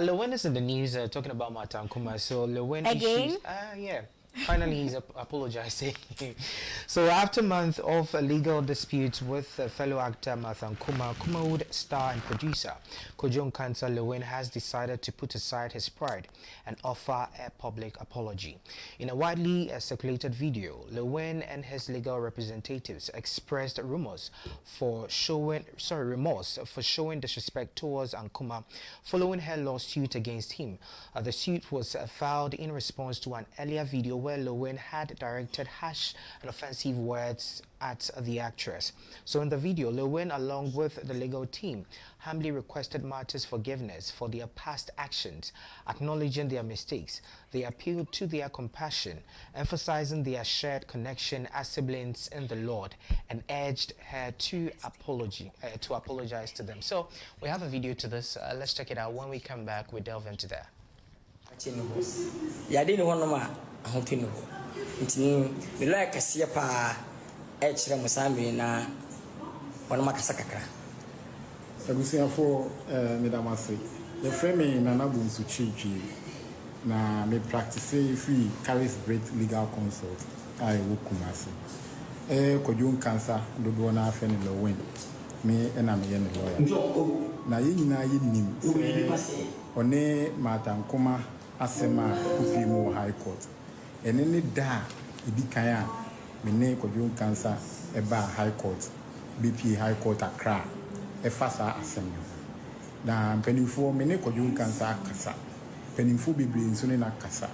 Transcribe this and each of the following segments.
Lilwin is in the news talking about Ankomah. So Lilwin Again? issues, yeah. Finally, he's apologizing. So, after a month of legal disputes with fellow actor Ankomah, Kumawood star and producer Kojo Nkansah, Lilwin has decided to put aside his pride and offer a public apology. In a widely circulated video, Lilwin and his legal representatives expressed remorse for showing disrespect towards Ankomah following her lawsuit against him. The suit was filed in response to an earlier video where Lilwin had directed harsh and offensive words at the actress. So in the video, Lilwin, along with the legal team, humbly requested Martha's forgiveness for their past actions, acknowledging their mistakes. They appealed to their compassion, emphasizing their shared connection as siblings in the Lord, and urged her to apologize to them. So we have a video to this. Let's check it out. When we come back, we delve into that. Ahotino ntini me like asia pa e kire musambe na wona makasa kakra abusiafo medamase the frame na na bunsu chichi na me practice free carries great legal consult I wo kumase Kojo Nkansah dodo na afa ne Lilwin me na me ye ne lawyer na ye nyina ye nim one Ankomah asema kufi mu high court enene da idikan a me ne Kojo Nkansah eba high court BP high court Accra efasa asem na mpanimfo me ne Kojo Nkansah kasa mpanimfo bebre nso ne na kasa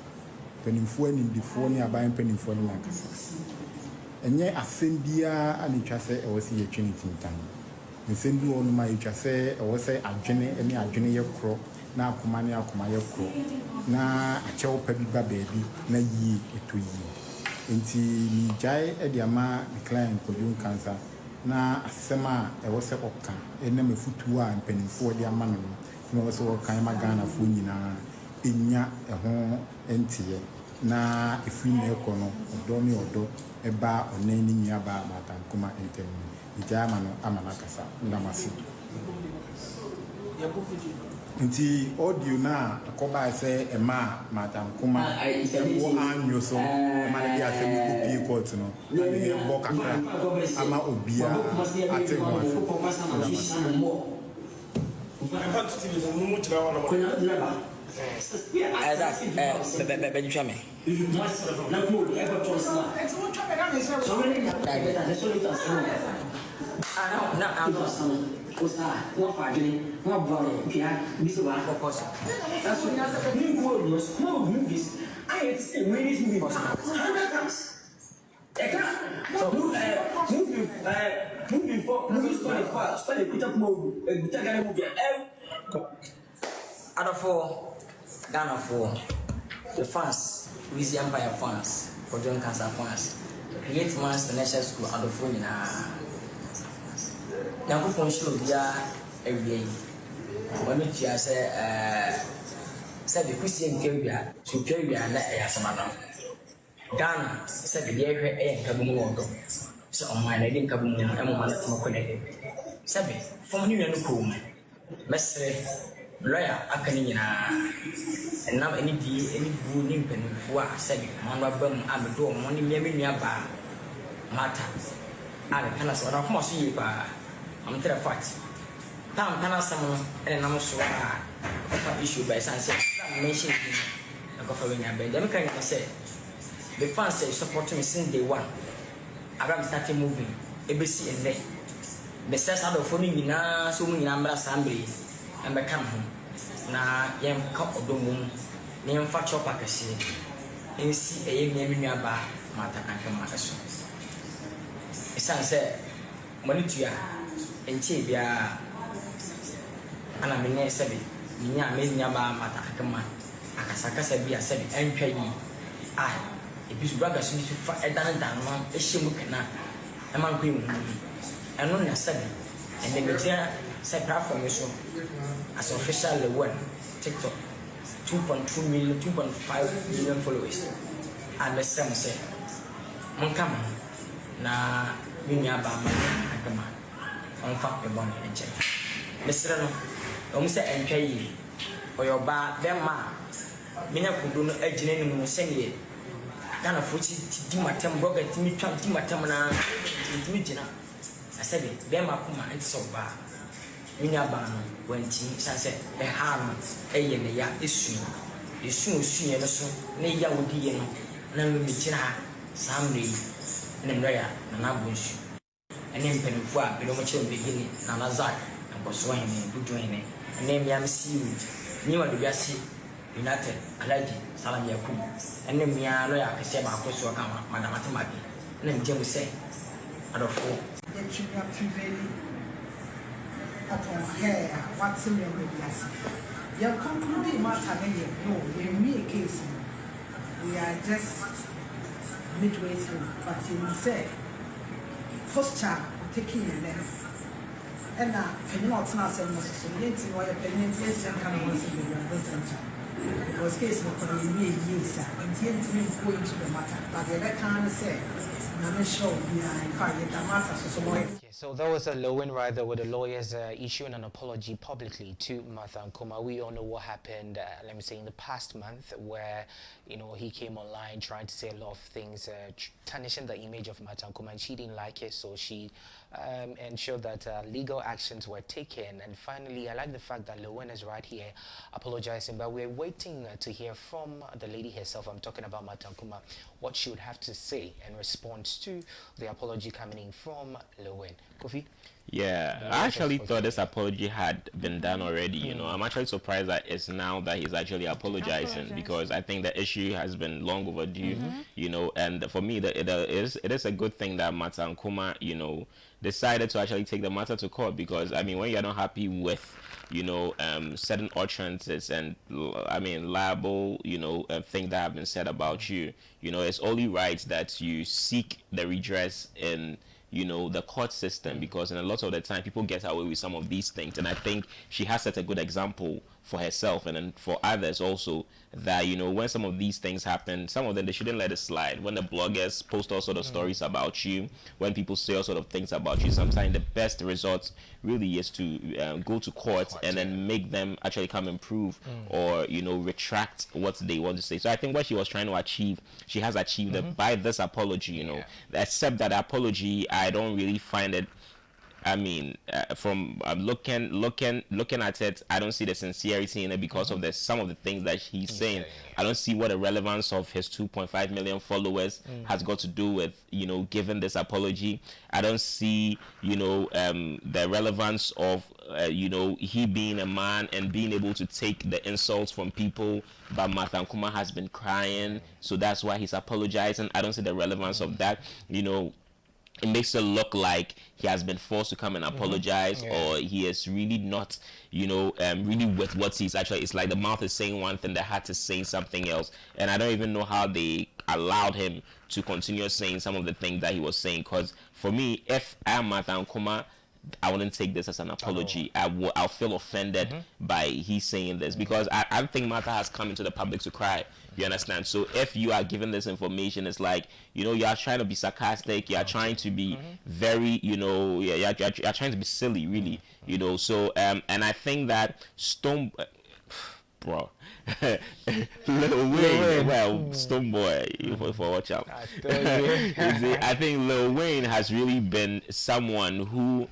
mpanimfo anindifo ne aban mpanimfo ne na kasa enye asem bia anitwa se e wosi ye twini tintan nsem bi wonu ma yitwa se e wose adwene ye kro na akoma ne akoma ye kro na achewo pa bi ba baabi na yi eto yi enti mi jai e dia ma the client Kojo Nkansah na asema e wose oka ena mefutu a mpanimfo dia ma no na wose okan ma Ghana fo nyina enya ho entiye na efiri na ekono odo ni odo eba onani nya ba Ankomah entem mi jai ma no amana kasa na masi nti audio na akoba se ema Ankomah wo anyo so ma na dia se mi copy court no na ni mbo kakra ama obia ate ho What fighting? What brother? This is what purpose. That's what movies. I had to say, when is movie? 100 times. So, movie for movie study put up movie. Out of four, Ghana for the fans, Wizzy Empire fans, Kojo Nkansah fans, create months the national school out of four. Now, who show ya every day? When you say, said the Christian Caribbean to Caribbean, as a madam. Ghana said the year a Kabumondo. So, on my lady Kabumo, and one of my connected. Sabi, from New York, Mestre, lawyer, Akanina, and now any good nimpen for said, Monabum, I'm a door, money, maybe nearby. Matter. I can't say, I must see you by. I'm tell a fact. Tam kana some and I'm sure issue by sunset. Mention I go following a bed. Them can say the fans say support me since day one. Abraham started moving. ABC and then the sense out of phoning na so many number assembly and become home. Na yam cup of the moon. Name for chop I can see. And see a young nearby matter Ankomah. It's sunset. Money to ya. Enche bia ana menye sebe nya menya ba mata Ankomah akasaka sabi asabi entwa yi ai ebisu braga so ni fa edan dan no ehye kana e man ko mu eno na sabi and the media say platform so as official Lilwin TikTok 2.2 million 2.5 million followers and the same say mon come na menya ba Ankomah on fact the money and check. Mr. No, say entry oyoba bema menya kudu no agine ni mu sene Ghana fuchi di matem broga timi twam di matem na timi gina asabe bema kuma enti ba menya ba no wanti sanse ha no eye ne ya esu ye no so ne ya wodi ye no na me gina samre ne mraya na na bonsu ene mpanifo a be do mo chere begini na nazak na boso hene budu hene ene miam siu ni wa do biase United Alaji Salam Yakub ene mia lo ya kese ba ko so kama madam Atamabi ene mjemu se adofo the junior prevailing upon here what's in your bias you conclude matter no you me case we are just midway through but you say posture taking your lens and can you not now say no so you need to why opinion is and come on see you because case no can be years and to go into the matter but the other can say I'm sure we are in fact the matter so so there was a Lilwin rather with the lawyers issuing an apology publicly to Martha Ankomah. We all know what happened, let me say, in the past month, where he came online trying to say a lot of things, tarnishing the image of Martha Ankomah, and she didn't like it, so she ensured that legal actions were taken. And finally, I like the fact that Lilwin is right here apologizing, but we're waiting to hear from the lady herself. I'm talking about Martha Ankomah, what she would have to say in response to the apology coming in from Lilwin. Kofi? Yeah, I actually thought this apology had been done already. I'm actually surprised that it's now that he's actually apologizing, because I think the issue has been long overdue, and for me, it is a good thing that Martha Ankomah, decided to actually take the matter to court, because, I mean, when you're not happy with, certain utterances and, liable, things that have been said about you, it's only right that you seek the redress in the court system, because in a lot of the time people get away with some of these things. And I think she has set a good example for herself and then for others also, that when some of these things happen, some of them they shouldn't let it slide. When the bloggers post all sort of stories about you, when people say all sort of things about you, sometimes the best result really is to go to court and then make them actually come and prove or retract what they want to say. So I think what she was trying to achieve, she has achieved it by this apology. Except that apology, I don't really find it. I mean, from looking at it, I don't see the sincerity in it, because of some of the things that he's saying. I don't see what the relevance of his 2.5 million followers has got to do with giving this apology. I don't see the relevance of he being a man and being able to take the insults from people. But Martha Ankomah has been crying, so that's why he's apologizing. I don't see the relevance of that. It makes it look like he has been forced to come and apologize, or he is really not, really with what he's actually. It's like the mouth is saying one thing, the heart is saying something else, and I don't even know how they allowed him to continue saying some of the things that he was saying. Because for me, if I am Martha Ankomah, I wouldn't take this as an apology. I'll feel offended by he saying this, because I think Martha has come into the public to cry. You understand? So if you are given this information, it's like, you are trying to be sarcastic, you are trying to be very, you're trying to be silly, really, So, and I think that bro. Lilwin, well, Stoneboy, for watch out. I think Lilwin has really been someone who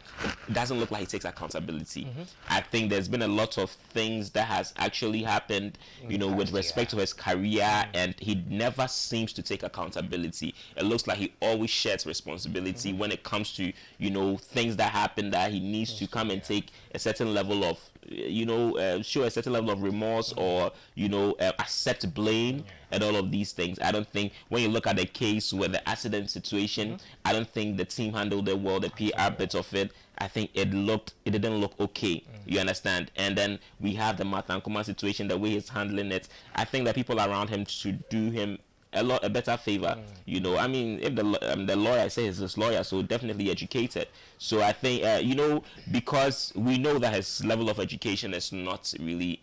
doesn't look like he takes accountability. I think there's been a lot of things that has actually happened, with respect to his career, and he never seems to take accountability. It looks like he always shares responsibility when it comes to, things that happen, that he needs to come and take a certain level of show a certain level of remorse, or accept blame, and all of these things. I don't think, when you look at the case with the accident situation, I don't think the team handled it well, the PR bit of it. I think it didn't look okay. You understand? And then we have the Martha Ankomah situation, the way he's handling it. I think that people around him should do him a better favor. I mean, if the lawyer says his lawyer, so definitely educated. So I think because we know that his level of education is not really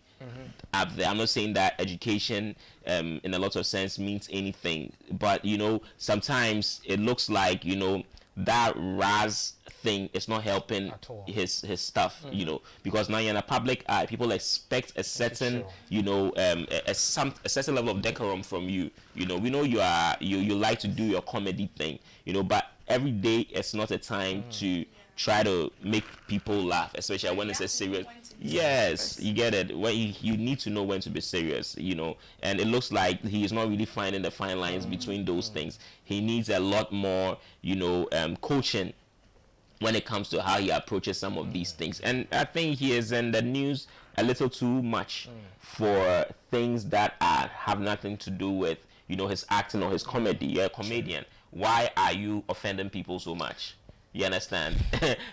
up there. I'm not saying that education in a lot of sense means anything, but sometimes it looks like that Raz thing is not helping his stuff, you know, because now you're in a public eye. People expect a certain, you know, a certain level of decorum from you. You know, we know you like to do your comedy thing, you know, but every day it's not a time to try to make people laugh, especially when it's a serious. Yes, you get it. When you need to know when to be serious, you know, and it looks like he is not really finding the fine lines between those things. He needs a lot more, you know, coaching when it comes to how he approaches some of these things. And I think he is in the news a little too much for things that have nothing to do with, you know, his acting or his comedy. You're a comedian. Why are you offending people so much? You understand?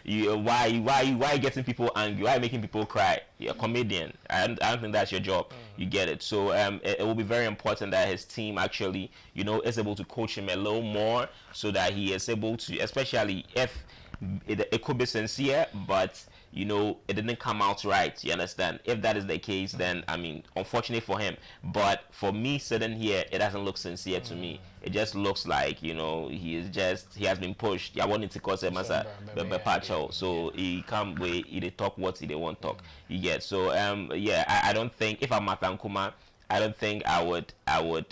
Why getting people angry? Why making people cry? You're a comedian. I don't think that's your job. You get it. So it will be very important that his team actually, you know, is able to coach him a little more so that he is able to, especially if it could be sincere, but you know, it didn't come out right. You understand? If that is the case, then I mean, unfortunate for him. But for me sitting here, it doesn't look sincere to me. It just looks like, you know, he has been pushed. Yeah, wanted to cause him as a patcho. So he can't wait. He talk what he want talk. You get. So yeah, I don't think if I'm at Ankomah, I don't think I would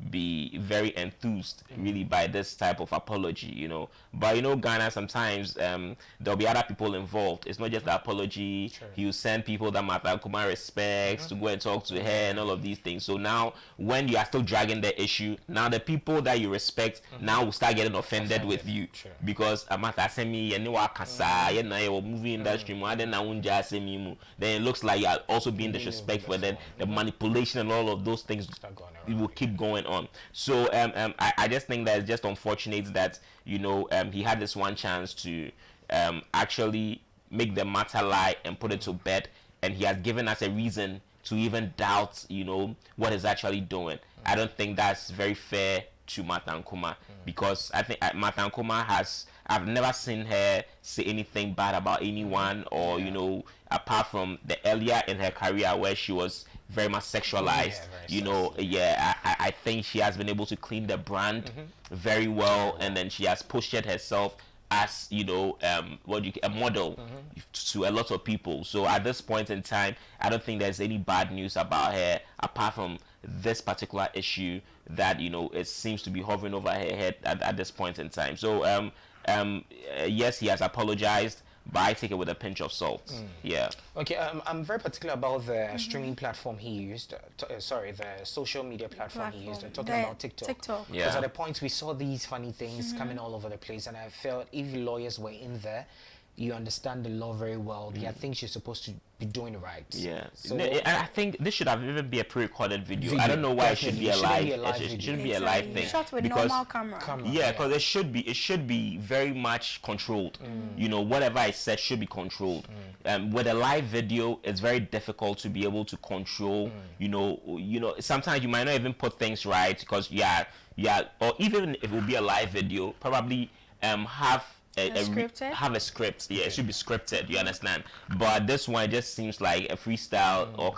be very enthused really by this type of apology, you know. But you know, Ghana, sometimes there'll be other people involved. It's not just the apology. He will send people that Martha Kuma respects to go and talk to her and all of these things. So now when you are still dragging the issue, now the people that you respect now will start getting offended with you because Martha send me and you movie industry then it looks like you are also being disrespectful, and then the manipulation and all of those things will keep going on. So I just think that it's just unfortunate that, you know, he had this one chance to actually make the matter lie and put it to bed, and he has given us a reason to even doubt, you know, what he's actually doing. I don't think that's very fair to Martha Ankomah, because I think Martha Ankomah I've never seen her say anything bad about anyone, or you know, apart from the earlier in her career where she was very much sexualized, you know. I think she has been able to clean the brand very well, and then she has pushed it herself as, you know, a model to a lot of people. So at this point in time, I don't think there's any bad news about her apart from this particular issue that, you know, it seems to be hovering over her head at this point in time. So yes, he has apologized, but I take it with a pinch of salt. Yeah. Okay, I'm very particular about the streaming platform he used. Sorry, the social media platform he used. Talking about TikTok. Yeah. Because at the point we saw these funny things coming all over the place, and I felt if lawyers were in there, you understand the law very well. There are things you're supposed to be doing right. Yeah. So I think this should have even be a pre-recorded video. I don't know why it should be a live. It shouldn't be a live thing. Shot with normal camera. Yeah, because it should be very much controlled. You know, whatever I said should be controlled. With a live video, it's very difficult to be able to control. You know, sometimes you might not even put things right because or even if it will be a live video, probably have a script. Yeah, it should be scripted, you understand. But this one just seems like a freestyle, or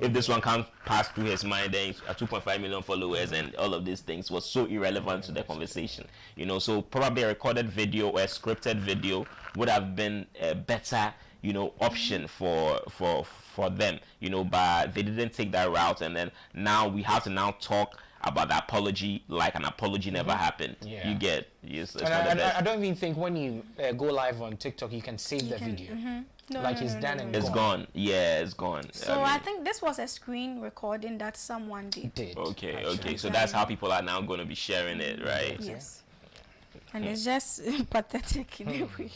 if this one can't pass through his mind, then 2.5 million followers and all of these things was so irrelevant to the conversation, you know. So probably a recorded video or a scripted video would have been a better, you know, option for them, you know, but they didn't take that route, and then now we have to now talk about the apology like an apology never happened. You get, yes. I don't even think when you go live on TikTok you can save the video. It's done and it's gone. Yeah, it's gone. So I think this was a screen recording that someone did. Okay. So that's how people are now going to be sharing it, right? Yes. And it's just pathetic in a way.